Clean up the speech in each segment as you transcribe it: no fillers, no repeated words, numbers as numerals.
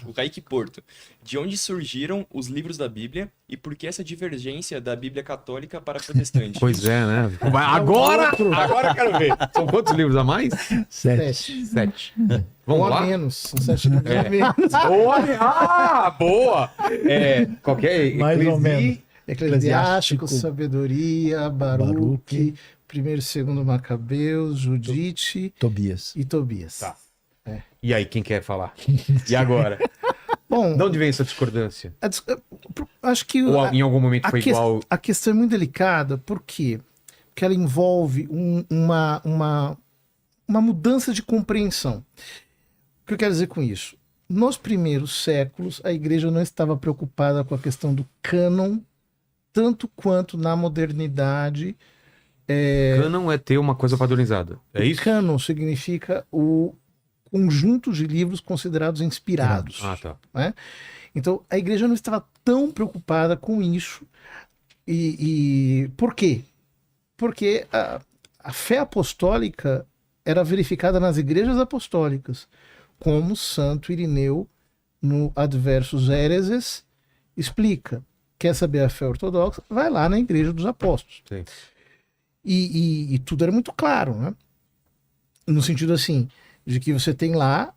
O Kaique Porto. De onde surgiram os livros da Bíblia e por que essa divergência da Bíblia católica para protestante? Pois é, né? Agora eu quero ver. São quantos livros a mais? 7. 7. Ou Vamos a lá? menos. São 7 livros a menos. Olha! Boa! Qualquer Mais ou menos. Eclesiástico, Sabedoria, Baruque, Baruque. 1º e 2º Macabeus, Judite Tobias. e Tobias. Tá. E aí, quem quer falar? E agora? Bom, De onde vem essa discordância? acho que Ou em algum momento foi igual? a questão é muito delicada, por quê? Porque ela envolve uma mudança de compreensão. O que eu quero dizer com isso? Nos primeiros séculos, a igreja não estava preocupada com a questão do cânon, tanto quanto na modernidade. Cânon é ter uma coisa padronizada. É isso? Cânon significa o conjunto de livros considerados inspirados. Ah, tá. Né? Então, a igreja não estava tão preocupada com isso. E por quê? Porque a fé apostólica era verificada nas igrejas apostólicas, como Santo Irineu, no Adversus Hereses, explica. Quer saber a fé ortodoxa? Vai lá na igreja dos apóstolos. Sim. E tudo era muito claro, né? No sentido assim, de que você tem lá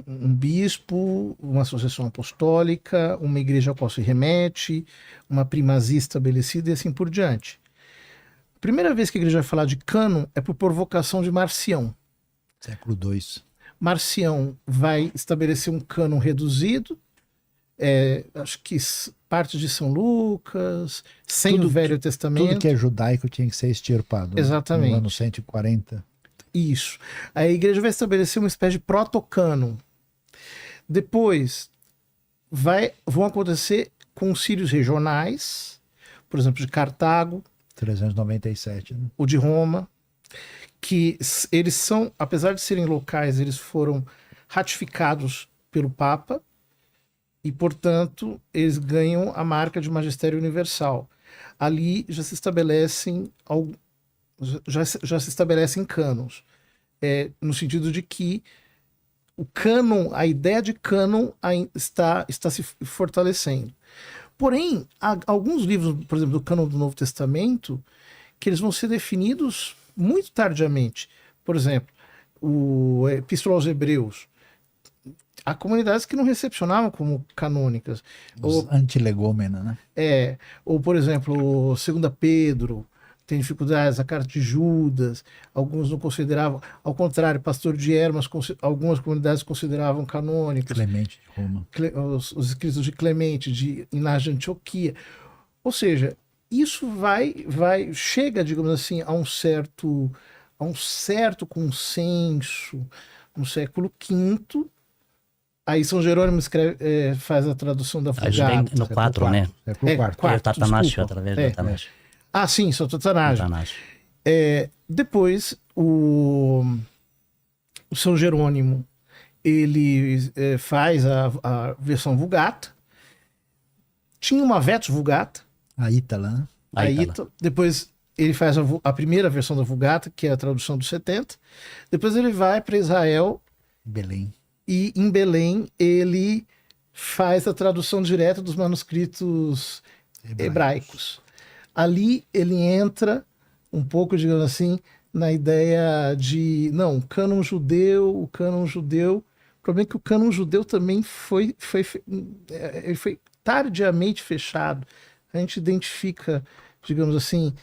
um bispo, uma associação apostólica, uma igreja a qual se remete, uma primazia estabelecida e assim por diante. A primeira vez que a igreja vai falar de cânon é por provocação de Marcião. Século II. Marcião vai estabelecer um cânon reduzido, acho que parte de São Lucas, sem o Velho Testamento. Tudo que é judaico tinha que ser extirpado. Exatamente. No ano 140. Isso. A igreja vai estabelecer uma espécie de protocânon. Depois vão acontecer concílios regionais, por exemplo, de Cartago, 397, né? o de Roma, que eles são, apesar de serem locais, eles foram ratificados pelo Papa e, portanto, eles ganham a marca de magistério universal. Ali já se estabelecem já se estabelecem cânons, no sentido de que o cânon, a ideia de cânon está se fortalecendo. Porém, há alguns livros, por exemplo, do cânon do Novo Testamento, que eles vão ser definidos muito tardiamente. Por exemplo, o Epístola aos Hebreus. Há comunidades que não recepcionavam como canônicas. Os antilegômena, né? Ou, por exemplo, 2 Pedro tem dificuldades, a carta de Judas, alguns não consideravam, ao contrário, Pastor de Hermas, algumas comunidades consideravam canônicos. Clemente de Roma. Os escritos de Clemente, de Inácio de Antioquia. Ou seja, isso chega, digamos assim, a um certo consenso no século V. Aí São Jerônimo faz a tradução da Vulgata. No 4, né? Século IV. quarto, O Tatanásio, desculpa. através do Tatanásio. Ah, sim, São Tatanásio. Tatanásio. Depois, o São Jerônimo, ele faz a versão Vulgata. Tinha uma Vetus Vulgata. A Ítala, né? A Ítala. Depois ele faz a primeira versão da Vulgata, que é a tradução dos 70. Depois ele vai para Israel. Belém. E em Belém ele faz a tradução direta dos manuscritos hebraicos. Ali ele entra um pouco, digamos assim, na ideia de, não, o cânon judeu. O problema é que o cânon judeu também foi tardiamente fechado. A gente identifica, digamos assim,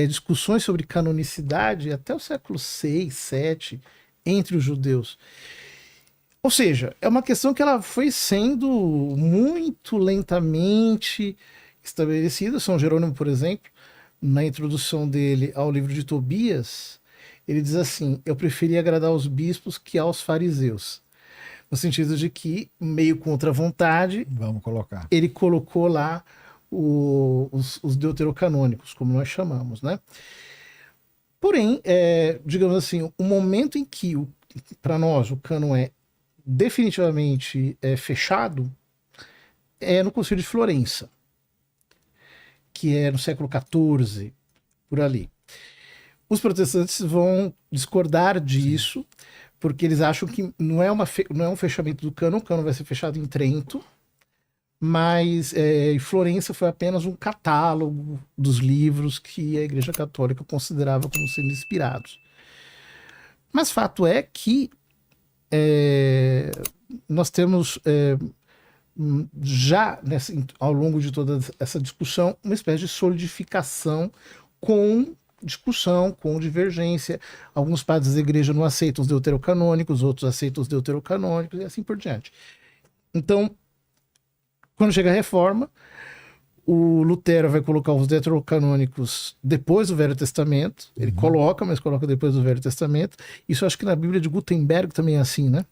discussões sobre canonicidade até o século VI, VII, entre os judeus. Ou seja, é uma questão que ela foi sendo muito lentamente estabelecida. São Jerônimo, por exemplo, na introdução dele ao livro de Tobias, ele diz assim: eu preferia agradar aos bispos que aos fariseus. No sentido de que, meio contra a vontade, vamos colocar. Ele colocou lá os deuterocanônicos, como nós chamamos, né? Porém, digamos assim, o momento em que, para nós, o cânon é definitivamente fechado é no Concílio de Florença, que é no século XIV, por ali. Os protestantes vão discordar disso, porque eles acham que não é um fechamento do cânon, o cânon vai ser fechado em Trento, mas Florença foi apenas um catálogo dos livros que a Igreja Católica considerava como sendo inspirados. Mas fato é que nós temos já ao longo de toda essa discussão uma espécie de solidificação com discussão, com divergência. Alguns padres da igreja não aceitam os deuterocanônicos, outros aceitam os deuterocanônicos e assim por diante. Então, quando chega a reforma, o Lutero vai colocar os deuterocanônicos depois do Velho Testamento. Ele coloca, mas coloca depois do Velho Testamento. Isso acho que na Bíblia de Gutenberg também é assim, né?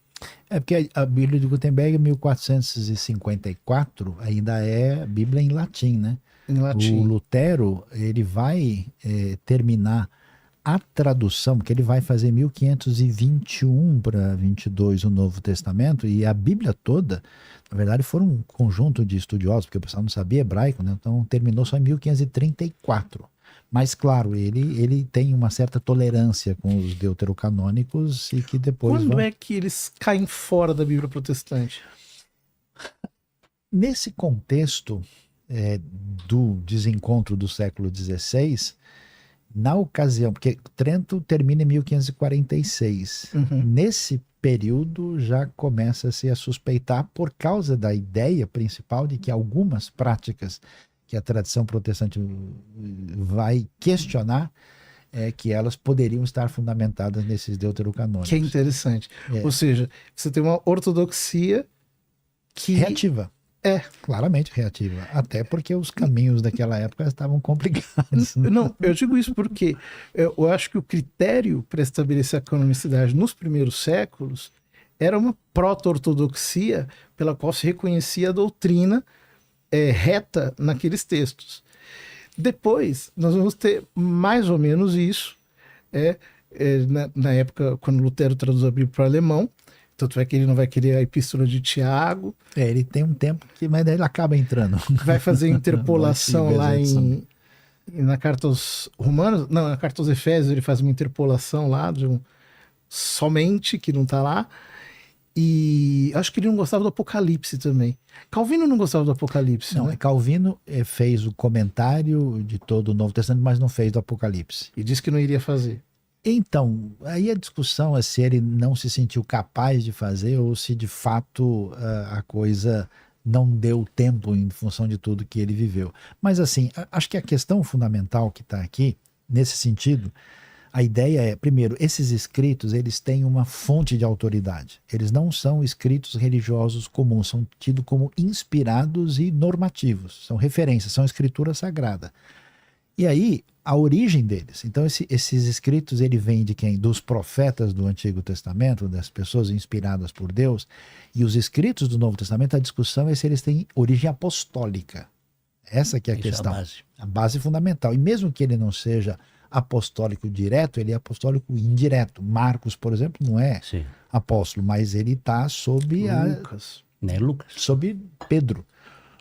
É porque a Bíblia de Gutenberg, 1454, ainda é Bíblia em latim, né? Em latim. O Lutero, ele vai terminar a tradução, porque ele vai fazer 1521 para 22 o Novo Testamento, e a Bíblia toda, na verdade, foram um conjunto de estudiosos, porque o pessoal não sabia hebraico, né? Então terminou só em 1534. Mas, claro, ele tem uma certa tolerância com os deuterocanônicos e que depois Quando é que eles caem fora da Bíblia protestante? Nesse contexto do desencontro do século XVI, na ocasião, porque Trento termina em 1546, nesse período já começa-se a suspeitar por causa da ideia principal de que algumas práticas que a tradição protestante vai questionar, que elas poderiam estar fundamentadas nesses deuterocanônicos. Que é interessante. Ou seja, você tem uma ortodoxia que... reativa. Claramente reativa. Até porque os caminhos daquela época estavam complicados. Não, eu digo isso porque eu acho que o critério para estabelecer a canonicidade nos primeiros séculos era uma proto-ortodoxia pela qual se reconhecia a doutrina reta naqueles textos. Depois, nós vamos ter mais ou menos isso na época, quando Lutero traduz a Bíblia para o alemão. Tanto é que ele não vai querer a Epístola de Tiago. Ele tem um tempo mas daí ele acaba entrando. Vai fazer interpolação lá na carta aos Romanos. Não, na carta aos Efésios ele faz uma interpolação lá de somente, que não está lá. E acho que ele não gostava do Apocalipse também. Calvino não gostava do Apocalipse. Não, né? Calvino fez o comentário de todo o Novo Testamento, mas não fez do Apocalipse. E disse que não iria fazer. Então, aí a discussão é se ele não se sentiu capaz de fazer ou se de fato a coisa não deu tempo em função de tudo que ele viveu. Mas assim, acho que a questão fundamental que está aqui, nesse sentido, a ideia é, primeiro, esses escritos, eles têm uma fonte de autoridade. Eles não são escritos religiosos comuns, são tidos como inspirados e normativos. São referências, são escritura sagrada. E aí, a origem deles. Então, esses escritos, ele vem de quem? Dos profetas do Antigo Testamento, das pessoas inspiradas por Deus. E os escritos do Novo Testamento, a discussão é se eles têm origem apostólica. Essa que é a questão. A base fundamental. E mesmo que ele não seja apostólico direto, ele é apostólico indireto. Marcos, por exemplo, não é apóstolo, mas ele está sob Lucas. Sob Pedro.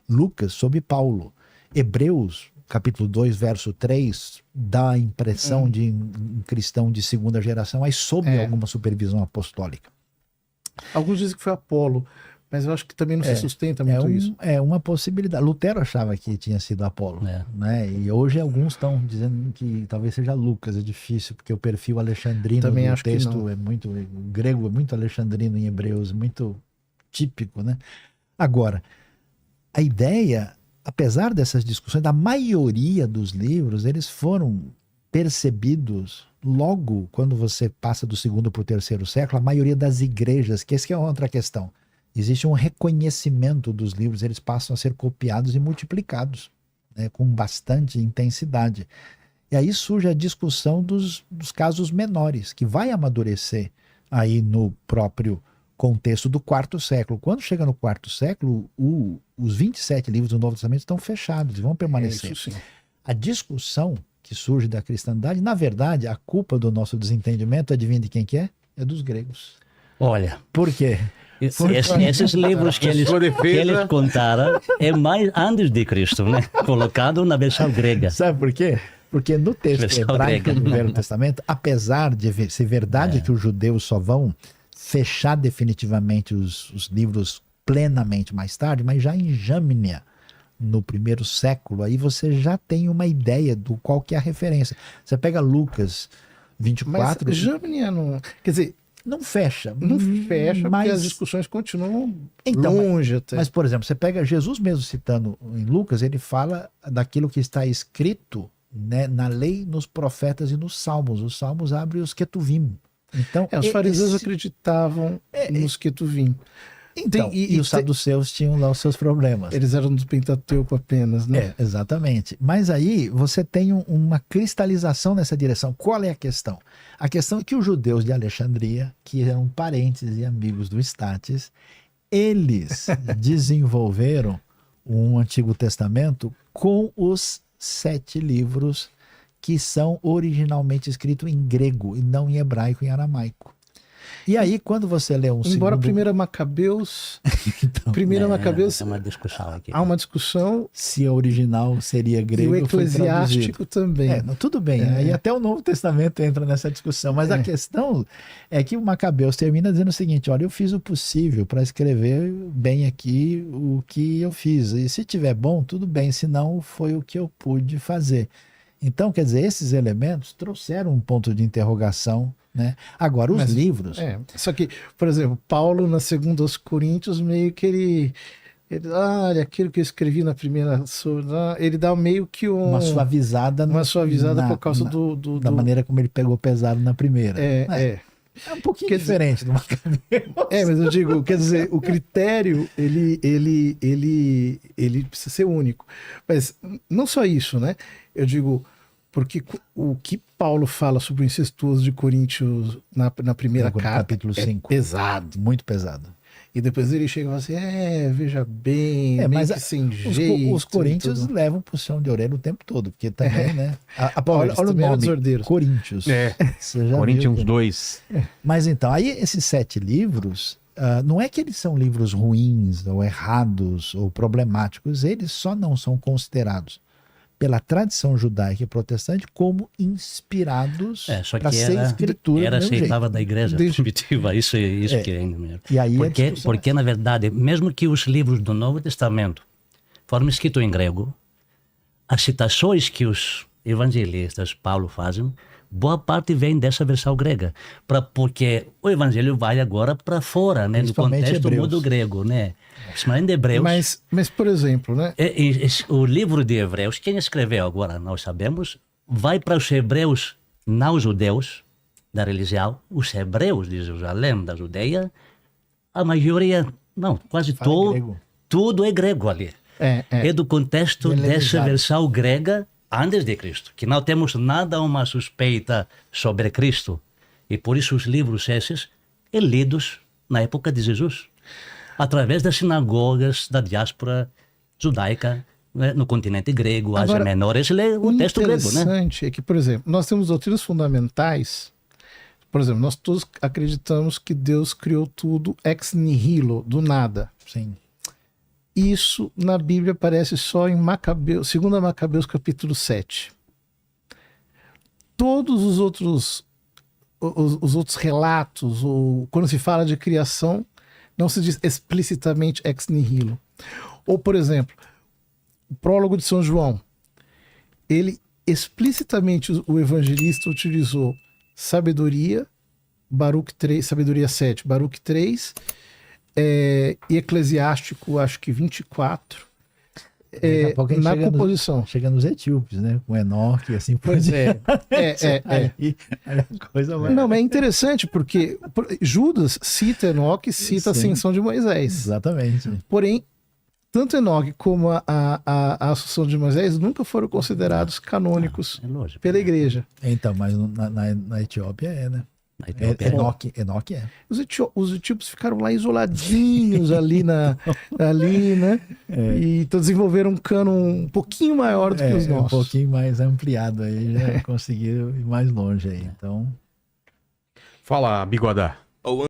Lucas, sob Paulo. Hebreus, capítulo 2, verso 3, dá a impressão de um cristão de segunda geração, aí sob alguma supervisão apostólica. Alguns dizem que foi Apolo, mas eu acho que também não se sustenta muito isso. É uma possibilidade. Lutero achava que tinha sido Apolo, né? E hoje alguns estão dizendo que talvez seja Lucas. É difícil, porque o perfil alexandrino também do texto é muito... O grego é muito alexandrino em Hebreus, muito típico, né? Agora, a ideia... Apesar dessas discussões, a maioria dos livros, eles foram percebidos logo quando você passa do segundo para o terceiro século, a maioria das igrejas, que essa é outra questão. Existe um reconhecimento dos livros, eles passam a ser copiados e multiplicados, né, com bastante intensidade. E aí surge a discussão dos casos menores, que vai amadurecer aí no próprio contexto do quarto século. Quando chega no quarto século, os 27 livros do Novo Testamento estão fechados e vão permanecer. Isso, sim. A discussão que surge da cristandade, na verdade, a culpa do nosso desentendimento, adivinha de quem que é? É dos gregos. Olha. Por quê? Esses livros que eles contaram é mais antes de Cristo, né? Colocado na versão grega. Sabe por quê? Porque no texto hebraico do Velho Testamento, apesar de ser verdade que os judeus só vão fechar definitivamente os livros plenamente mais tarde, mas já em Jâmnia, no primeiro século, aí você já tem uma ideia do qual que é a referência. Você pega Lucas 24... Mas Jâmnia não... Quer dizer, não fecha. não fecha, mas, porque as discussões continuam então, longe até. Mas, por exemplo, você pega Jesus mesmo citando em Lucas, ele fala daquilo que está escrito, né, na lei, nos profetas e nos salmos. Os salmos abrem os Ketuvim. Então, Os fariseus acreditavam nos Ketuvim. Então, e os saduceus tinham lá os seus problemas. Eles eram do Pentateuco apenas, né? Exatamente. Mas aí você tem uma cristalização nessa direção. Qual é a questão? A questão é que os judeus de Alexandria, que eram parentes e amigos do Estates, eles desenvolveram um Antigo Testamento com os 7 livros que são originalmente escritos em grego e não em hebraico e em aramaico. E aí, quando você lê um Embora segundo... Primeira Macabeus... Então, Macabeus... É uma discussão aqui. Há uma discussão... Se a original seria grego, e o eclesiástico também. Tudo bem, aí até o Novo Testamento entra nessa discussão, mas a questão é que o Macabeus termina dizendo o seguinte: olha, eu fiz o possível para escrever bem aqui o que eu fiz, e se tiver bom, tudo bem, se não, foi o que eu pude fazer. Então, quer dizer, esses elementos trouxeram um ponto de interrogação, né? Agora, os livros... Só que, por exemplo, Paulo, na segunda aos Coríntios, meio que ele olha, aquilo que eu escrevi na primeira... Ele dá meio que uma suavizada... por causa da maneira como ele pegou pesado na primeira. É um pouquinho diferente do Macabeus. Mas eu digo, quer dizer, o critério, ele precisa ser único. Mas não só isso, né? Eu digo, porque o que Paulo fala sobre o incestuoso de Coríntios na primeira carta, capítulo 5, pesado. Muito pesado. E depois ele chega e fala assim, veja bem, mas que sem jeito. Os coríntios levam puxão de orelha o tempo todo, porque também, né? Olha o nome, Coríntios. Coríntios 2. Mas então, aí esses 7 livros, não é que eles são livros ruins, ou errados, ou problemáticos, eles só não são considerados pela tradição judaica e protestante como inspirados para ser escritura. Era aceitável da igreja primitiva, isso que é ainda melhor. E aí porque, na verdade, mesmo que os livros do Novo Testamento foram escritos em grego, as citações que os evangelistas Paulo fazem, boa parte vem dessa versão grega, porque o evangelho vai agora para fora, né, no contexto do mundo grego, né? Principalmente Hebreus. Mas, por exemplo, né? O livro de Hebreus, quem escreveu agora, nós sabemos, vai para os hebreus, não os judeus da religião, os hebreus de Jerusalém, da Judeia, a maioria, não, quase tudo é grego ali. É do contexto dessa versão grega antes de Cristo, que não temos nada uma suspeita sobre Cristo. E por isso os livros esses são lidos na época de Jesus, através das sinagogas da diáspora judaica, né, no continente grego, Ásia Menor. Esse é o texto grego, né? O interessante é que, por exemplo, nós temos doutrinas fundamentais. Por exemplo, nós todos acreditamos que Deus criou tudo ex nihilo, do nada. Sim. Isso na Bíblia aparece só em Macabeus, 2 Macabeus capítulo 7. Todos os outros relatos, ou quando se fala de criação, não se diz explicitamente ex nihilo. Ou, por exemplo, o prólogo de São João, ele explicitamente, o evangelista utilizou sabedoria, Baruch 3, sabedoria 7, Baruch 3, e Eclesiástico, acho que 24, na composição. Chega nos etíopes, né? Com Enoque e assim por diante. Aí a coisa vai... Não, mas é interessante porque Judas cita Enoque, cita a ascensão de Moisés. Exatamente. Porém, tanto Enoque como a ascensão de Moisés nunca foram considerados canônicos pela igreja. Então, mas na Etiópia né? Enoque é. Os etíopes ficaram lá isoladinhos ali, né? E desenvolveram um cânon um pouquinho maior do que os nossos. Um pouquinho mais ampliado aí, já conseguiram ir mais longe aí. Então. Fala, Bigodá.